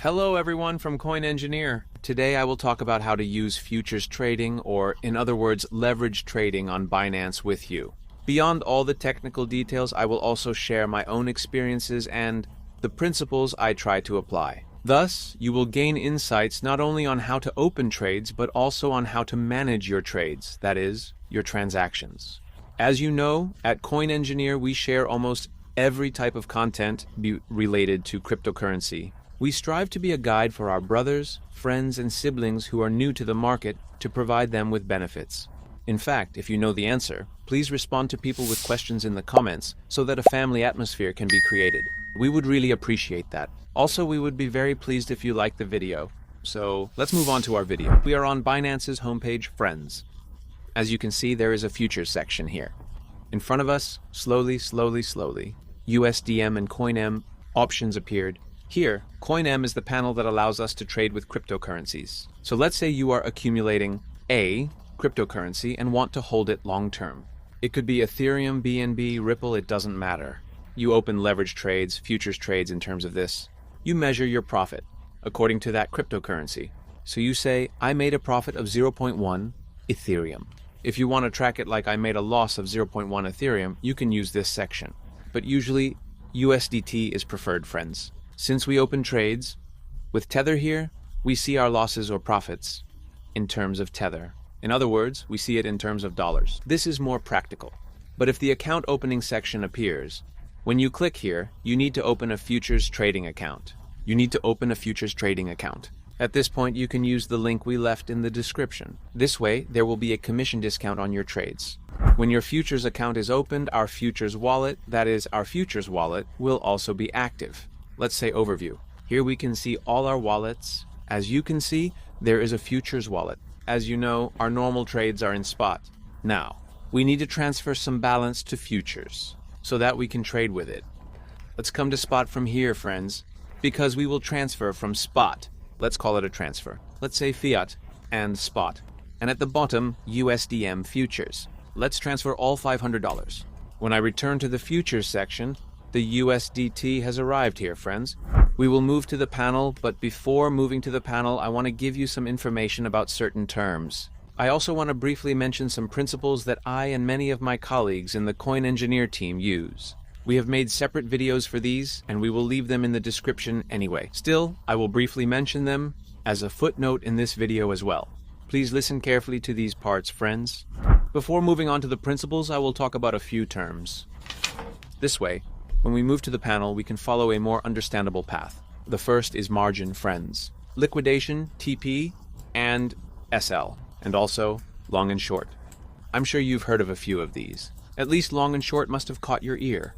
Hello everyone from Coin Engineer. Today I will talk about how to use futures trading, or in other words, leverage trading on Binance with you. Beyond all the technical details, I will also share my own experiences and the principles I try to apply. Thus, you will gain insights not only on how to open trades, but also on how to manage your trades, that is, your transactions. As you know, at Coin Engineer, we share almost every type of content related to cryptocurrency. We strive to be a guide for our brothers, friends, and siblings who are new to the market to provide them with benefits. In fact, if you know the answer, please respond to people with questions in the comments so that a family atmosphere can be created. We would really appreciate that. Also, we would be very pleased if you liked the video. So let's move on to our video. We are on Binance's homepage, Friends. As you can see, there is a futures section here. In front of us, slowly, USDM and CoinM options appeared. Here, CoinM is the panel that allows us to trade with cryptocurrencies. So let's say you are accumulating a cryptocurrency and want to hold it long term. It could be Ethereum, BNB, Ripple, it doesn't matter. You open leverage trades, futures trades in terms of this. You measure your profit according to that cryptocurrency. So you say, I made a profit of 0.1 Ethereum. If you want to track it like I made a loss of 0.1 Ethereum, you can use this section. But usually, USDT is preferred, friends. Since we open trades with Tether here, we see our losses or profits in terms of Tether. In other words, we see it in terms of dollars. This is more practical. But if the account opening section appears, when you click here, you need to open a futures trading account. At this point, you can use the link we left in the description. This way, there will be a commission discount on your trades. When your futures account is opened, our futures wallet, will also be active. Let's say overview. Here we can see all our wallets. As you can see, there is a futures wallet. As you know, our normal trades are in spot. Now, we need to transfer some balance to futures so that we can trade with it. Let's come to spot from here, friends, because we will transfer from spot. Let's call it a transfer. Let's say fiat and spot. And at the bottom, USDM futures. Let's transfer all $500. When I return to the futures section, the USDT has arrived here, friends. We will move to the panel, but before moving to the panel, I want to give you some information about certain terms. I also want to briefly mention some principles that I and many of my colleagues in the Coin Engineer team use. We have made separate videos for these, and we will leave them in the description anyway. Still, I will briefly mention them as a footnote in this video as well. Please listen carefully to these parts, friends. Before moving on to the principles, I will talk about a few terms. This way, when we move to the panel, we can follow a more understandable path. The first is margin, friends. Liquidation, TP, and SL. And also, long and short. I'm sure you've heard of a few of these. At least long and short must have caught your ear.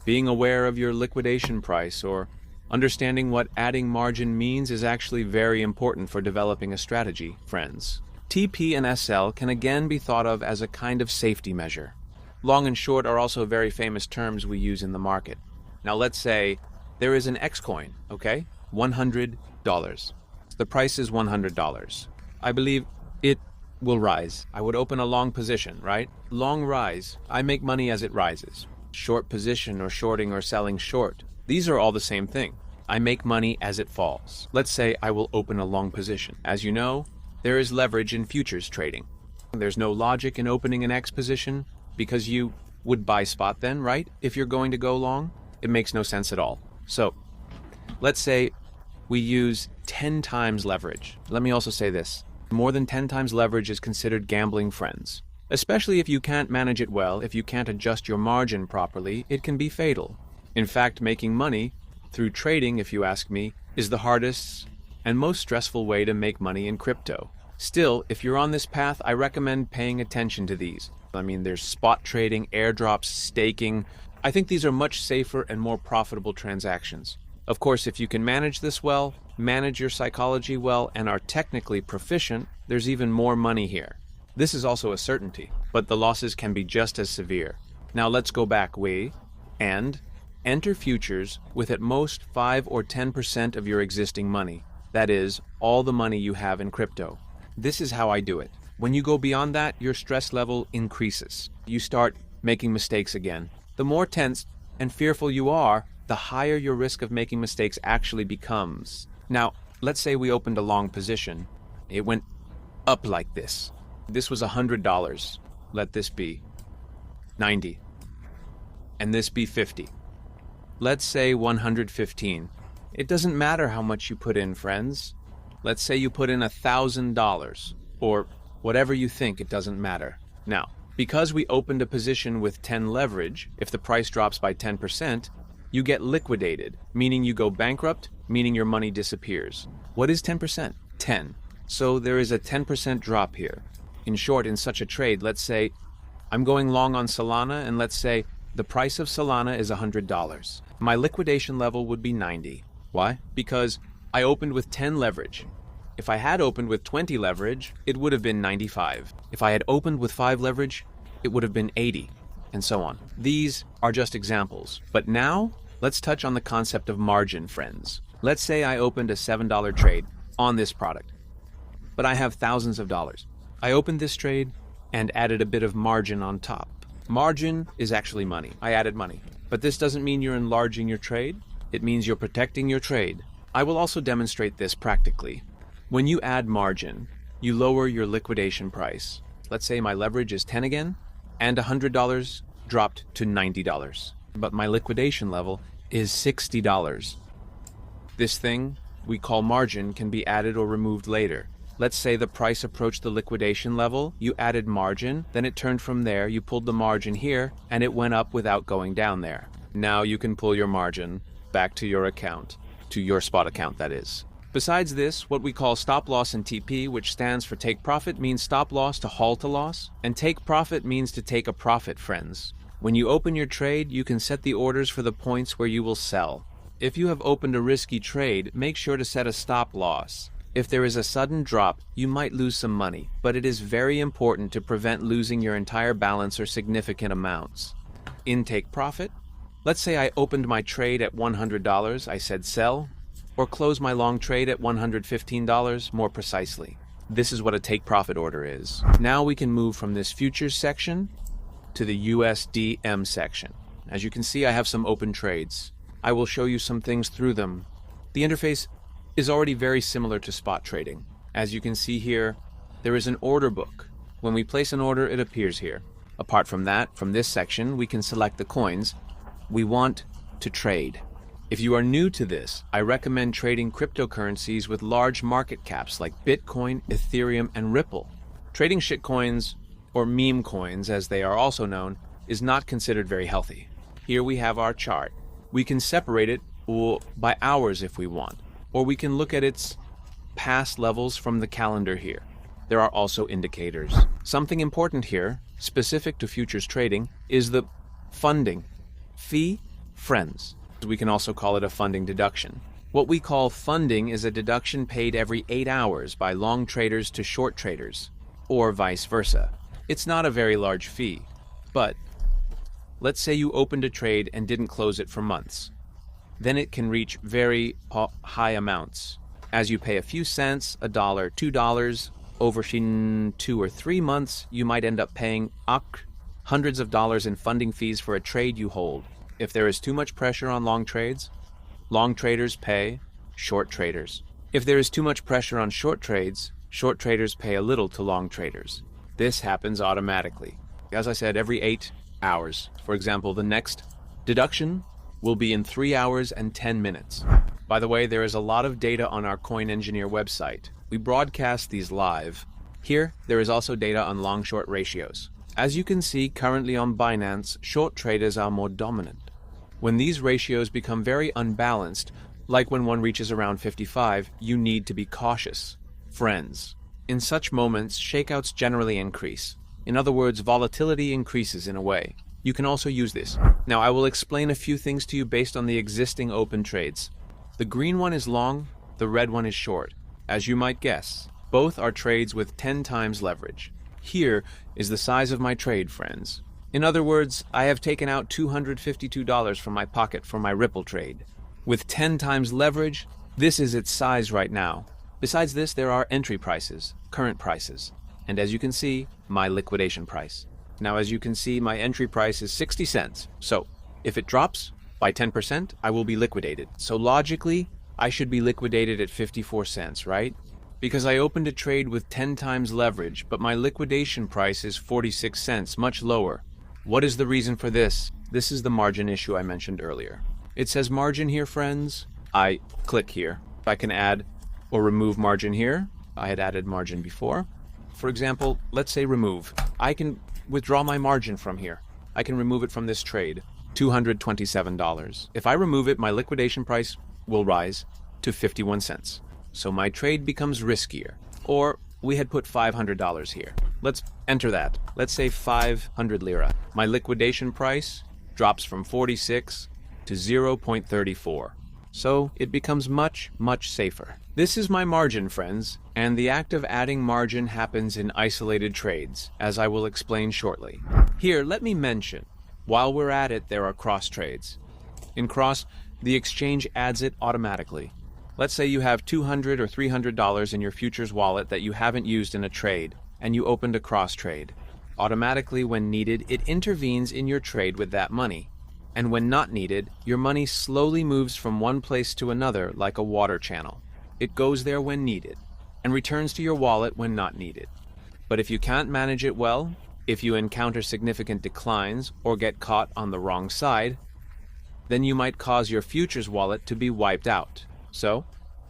Being aware of your liquidation price or understanding what adding margin means is actually very important for developing a strategy, friends. TP and SL can again be thought of as a kind of safety measure. Long and short are also very famous terms we use in the market. Now let's say there is an X coin, okay? $100. The price is $100. I believe it will rise. I would open a long position, right? Long rise. I make money as it rises. Short position or shorting or selling short. These are all the same thing. I make money as it falls. Let's say I will open a long position. As you know, there is leverage in futures trading. There's no logic in opening an X position, because you would buy spot then, right? If you're going to go long, it makes no sense at all. So, let's say we use 10 times leverage. Let me also say this. More than 10 times leverage is considered gambling, friends. Especially if you can't manage it well, if you can't adjust your margin properly, it can be fatal. In fact, making money through trading, if you ask me, is the hardest and most stressful way to make money in crypto. Still, if you're on this path, I recommend paying attention to these. I mean, there's spot trading, airdrops, staking. I think these are much safer and more profitable transactions. Of course, if you can manage this well, manage your psychology well, and are technically proficient, there's even more money here. This is also a certainty, but the losses can be just as severe. Now let's go back and enter futures with at most 5 or 10% of your existing money. That is, all the money you have in crypto. This is how I do it. When you go beyond that, your stress level increases. You start making mistakes again. The more tense and fearful you are, the higher your risk of making mistakes actually becomes. Now, let's say we opened a long position. It went up like this. This was $100. Let this be 90. And this be 50. Let's say 115. It doesn't matter how much you put in, friends. Let's say you put in $1,000, or whatever you think, it doesn't matter. Now, because we opened a position with 10 leverage, if the price drops by 10%, you get liquidated, meaning you go bankrupt, meaning your money disappears. What is 10%? 10. So there is a 10% drop here. In short, in such a trade, let's say I'm going long on Solana, and let's say the price of Solana is $100. My liquidation level would be 90. Why? Because I opened with 10 leverage. If I had opened with 20 leverage, it would have been 95. If I had opened with 5 leverage, it would have been 80, and so on. These are just examples. But now, let's touch on the concept of margin, friends. Let's say I opened a $7 trade on this product, but I have thousands of dollars. I opened this trade and added a bit of margin on top. Margin is actually money. I added money. But this doesn't mean you're enlarging your trade. It means you're protecting your trade. I will also demonstrate this practically. When you add margin, you lower your liquidation price. Let's say my leverage is 10 again, and $100 dropped to $90. But my liquidation level is $60. This thing we call margin can be added or removed later. Let's say the price approached the liquidation level, you added margin, then it turned from there, you pulled the margin here, and it went up without going down there. Now you can pull your margin back to your account, to your spot account that is. Besides this, what we call stop loss and TP, which stands for take profit, means stop loss to halt a loss, and take profit means to take a profit, friends. When you open your trade, you can set the orders for the points where you will sell. If you have opened a risky trade, make sure to set a stop loss. If there is a sudden drop, you might lose some money, but it is very important to prevent losing your entire balance or significant amounts. In take profit, let's say I opened my trade at $100, I said sell, or close my long trade at $115 more precisely. This is what a take profit order is. Now we can move from this futures section to the USDM section. As you can see, I have some open trades. I will show you some things through them. The interface is already very similar to spot trading. As you can see here, there is an order book. When we place an order, it appears here. Apart from that, from this section, we can select the coins we want to trade. If you are new to this, I recommend trading cryptocurrencies with large market caps like Bitcoin, Ethereum, and Ripple. Trading shitcoins, or meme coins as they are also known, is not considered very healthy. Here we have our chart. We can separate it by hours if we want, or we can look at its past levels from the calendar here. There are also indicators. Something important here, specific to futures trading, is the funding fee, friends. We can also call it a funding deduction. What we call funding is a deduction paid every 8 hours by long traders to short traders, or vice versa. It's not a very large fee, but let's say you opened a trade and didn't close it for months. Then it can reach very high amounts. As you pay a few cents, $1, $2, over 2 or 3 months, you might end up paying hundreds of dollars in funding fees for a trade you hold. If there is too much pressure on long trades, long traders pay short traders. If there is too much pressure on short trades, short traders pay a little to long traders. This happens automatically. As I said, every 8 hours. For example, the next deduction will be in 3 hours and 10 minutes. By the way, there is a lot of data on our Coin Engineer website. We broadcast these live. Here, there is also data on long-short ratios. As you can see, currently on Binance, short traders are more dominant. When these ratios become very unbalanced, like when one reaches around 55, you need to be cautious. Friends, in such moments, shakeouts generally increase. In other words, volatility increases in a way. You can also use this. Now, I will explain a few things to you based on the existing open trades. The green one is long, the red one is short. As you might guess, both are trades with 10 times leverage. Here is the size of my trade, friends. In other words, I have taken out $252 from my pocket for my Ripple trade. With 10 times leverage, this is its size right now. Besides this, there are entry prices, current prices, and as you can see, my liquidation price. Now, as you can see, my entry price is 60 cents. So, if it drops by 10%, I will be liquidated. So logically, I should be liquidated at 54 cents, right? Because I opened a trade with 10 times leverage, but my liquidation price is 46 cents, much lower. What is the reason for this? This is the margin issue I mentioned earlier. It says margin here, friends. I click here. I can add or remove margin here. I had added margin before. For example, let's say remove. I can withdraw my margin from here. I can remove it from this trade, $227. If I remove it, my liquidation price will rise to 51 cents. So my trade becomes riskier. Or we had put $500 here. Let's enter that. Let's say 500 lira. My liquidation price drops from 46 to 0.34. So it becomes much, much safer. This is my margin, friends, and the act of adding margin happens in isolated trades, as I will explain shortly. Here, let me mention, while we're at it, there are cross trades. In cross, the exchange adds it automatically. Let's say you have $200 or $300 in your futures wallet that you haven't used in a trade, and you opened a cross trade. Automatically, when needed, it intervenes in your trade with that money. And when not needed, your money slowly moves from one place to another like a water channel. It goes there when needed, and returns to your wallet when not needed. But if you can't manage it well, if you encounter significant declines or get caught on the wrong side, then you might cause your futures wallet to be wiped out. So,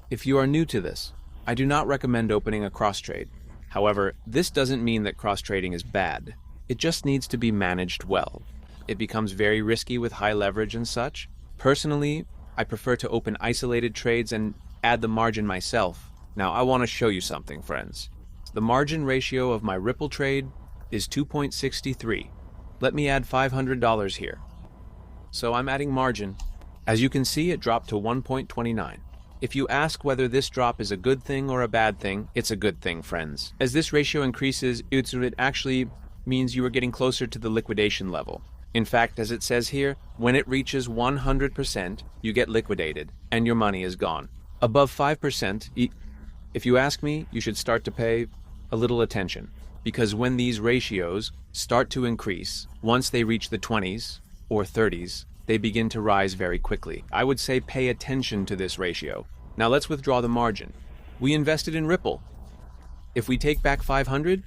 if you are new to this, I do not recommend opening a cross trade. However, this doesn't mean that cross trading is bad. It just needs to be managed well. It becomes very risky with high leverage and such. Personally, I prefer to open isolated trades and add the margin myself. Now, I want to show you something, friends. The margin ratio of my Ripple trade is 2.63. Let me add $500 here. So I'm adding margin. As you can see, it dropped to 1.29. If you ask whether this drop is a good thing or a bad thing, it's a good thing, friends. As this ratio increases, it actually means you are getting closer to the liquidation level. In fact, as it says here, when it reaches 100%, you get liquidated, and your money is gone. Above 5%, if you ask me, you should start to pay a little attention, because when these ratios start to increase, once they reach the 20s or 30s, they begin to rise very quickly. I would say pay attention to this ratio. Now let's withdraw the margin. We invested in Ripple. If we take back 500,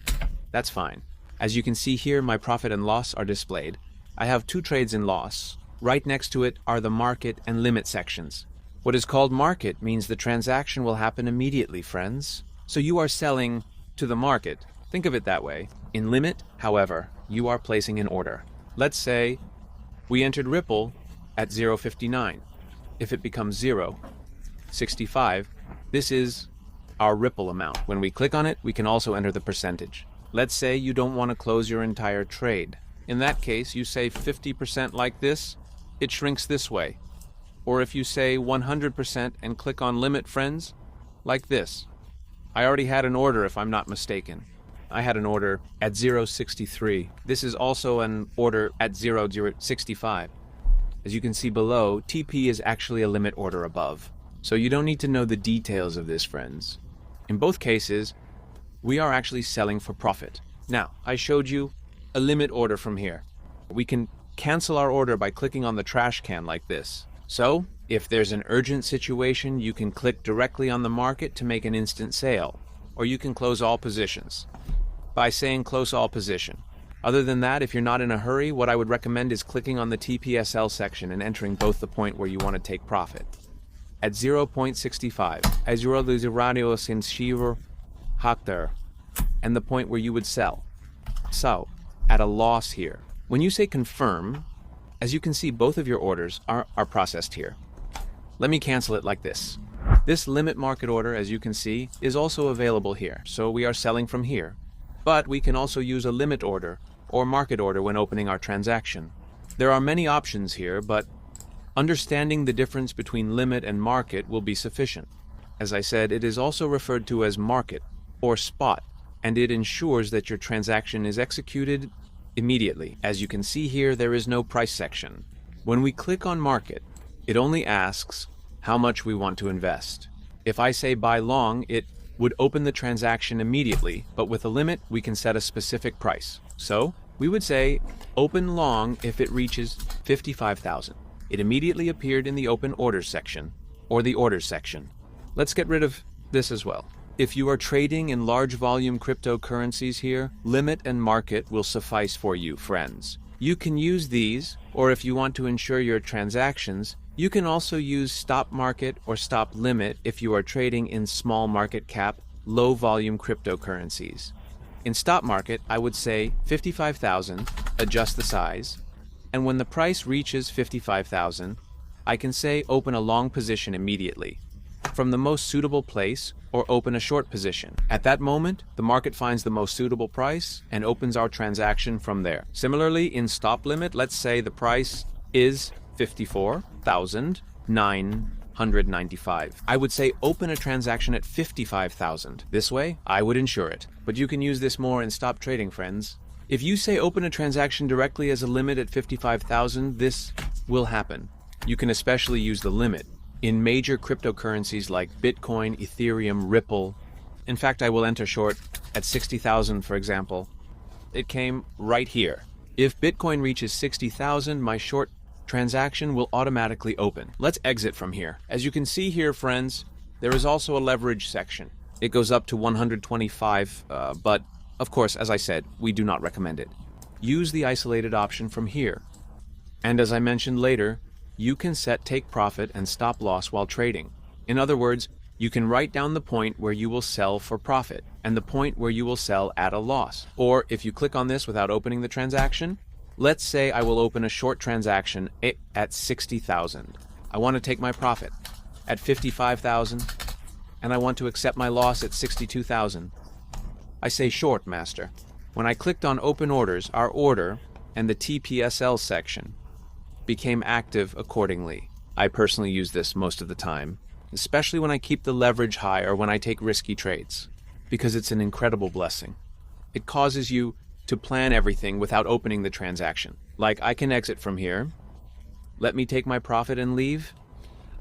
that's fine. As you can see here, my profit and loss are displayed. I have 2 trades in loss. Right next to it are the market and limit sections. What is called market means the transaction will happen immediately, friends. So you are selling to the market. Think of it that way. In limit, however, you are placing an order. Let's say we entered Ripple at 0.59. If it becomes 0.65, this is our Ripple amount. When we click on it, we can also enter the percentage. Let's say you don't want to close your entire trade. In that case, you say 50% like this, it shrinks this way. Or if you say 100% and click on limit, friends, like this. I already had an order, if I'm not mistaken. I had an order at 0.63. This is also an order at 0.65. As you can see below, TP is actually a limit order above. So you don't need to know the details of this, friends. In both cases, we are actually selling for profit. Now, I showed you a limit order from here. We can cancel our order by clicking on the trash can like this. So, if there's an urgent situation, you can click directly on the market to make an instant sale, or you can close all positions by saying close all position. Other than that, if you're not in a hurry, what I would recommend is clicking on the TPSL section and entering both the point where you want to take profit. At 0.65, as you are the radio sensor hakter, and the point where you would sell. So, at a loss here. When you say confirm, as you can see, both of your orders are processed here. Let me cancel it like this. This limit market order, as you can see, is also available here. So we are selling from here. But we can also use a limit order or market order when opening our transaction. There are many options here, but understanding the difference between limit and market will be sufficient. As I said, it is also referred to as market or spot, and it ensures that your transaction is executed immediately. As you can see here, there is no price section. When we click on market, it only asks how much we want to invest. If I say buy long, it would open the transaction immediately, but with a limit, we can set a specific price. So we would say open long if it reaches 55,000. It immediately appeared in the open orders section. or the orders section. Let's get rid of this as well. If you are trading in large volume cryptocurrencies here, limit and market will suffice for you, friends. You can use these, or if you want to ensure your transactions, you can also use stop market or stop limit if you are trading in small market cap, low volume cryptocurrencies. In stop market, I would say 55,000, adjust the size, and when the price reaches 55,000, I can say open a long position immediately from the most suitable place or open a short position. At that moment, the market finds the most suitable price and opens our transaction from there. Similarly, in stop limit, let's say the price is 54,995. I would say open a transaction at 55,000. This way, I would ensure it. But you can use this more in stop trading, friends. If you say open a transaction directly as a limit at 55,000, this will happen. You can especially use the limit in major cryptocurrencies like Bitcoin, Ethereum, Ripple. In fact, I will enter short at 60,000, for example. It came right here. If Bitcoin reaches 60,000, my short transaction will automatically open. Let's exit from here. As you can see here, friends, there is also a leverage section. It goes up to 125, but of course, as I said, we do not recommend it. Use the isolated option from here. And as I mentioned later, you can set take profit and stop loss while trading. In other words, you can write down the point where you will sell for profit and the point where you will sell at a loss. Or if you click on this without opening the transaction, let's say I will open a short transaction at 60,000. I want to take my profit at 55,000 and I want to accept my loss at 62,000. I say short, master. When I clicked on open orders, our order and the TPSL section became active accordingly. I personally use this most of the time, especially when I keep the leverage high or when I take risky trades, because it's an incredible blessing. It causes you to plan everything without opening the transaction. Like, I can exit from here, let me take my profit and leave.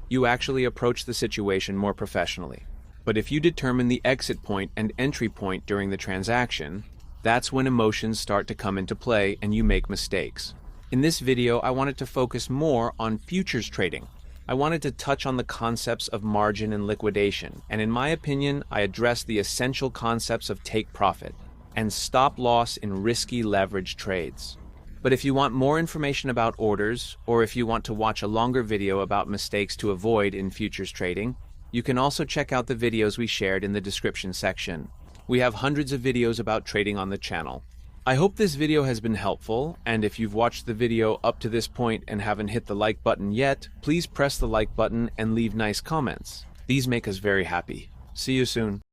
You actually approach the situation more professionally. But if you determine the exit point and entry point during the transaction, that's when emotions start to come into play and you make mistakes. In this video, I wanted to focus more on futures trading. I wanted to touch on the concepts of margin and liquidation, and in my opinion, I addressed the essential concepts of take profit and stop loss in risky leverage trades. But if you want more information about orders, or if you want to watch a longer video about mistakes to avoid in futures trading, you can also check out the videos we shared in the description section. We have hundreds of videos about trading on the channel. I hope this video has been helpful, and if you've watched the video up to this point and haven't hit the like button yet, please press the like button and leave nice comments. These make us very happy. See you soon.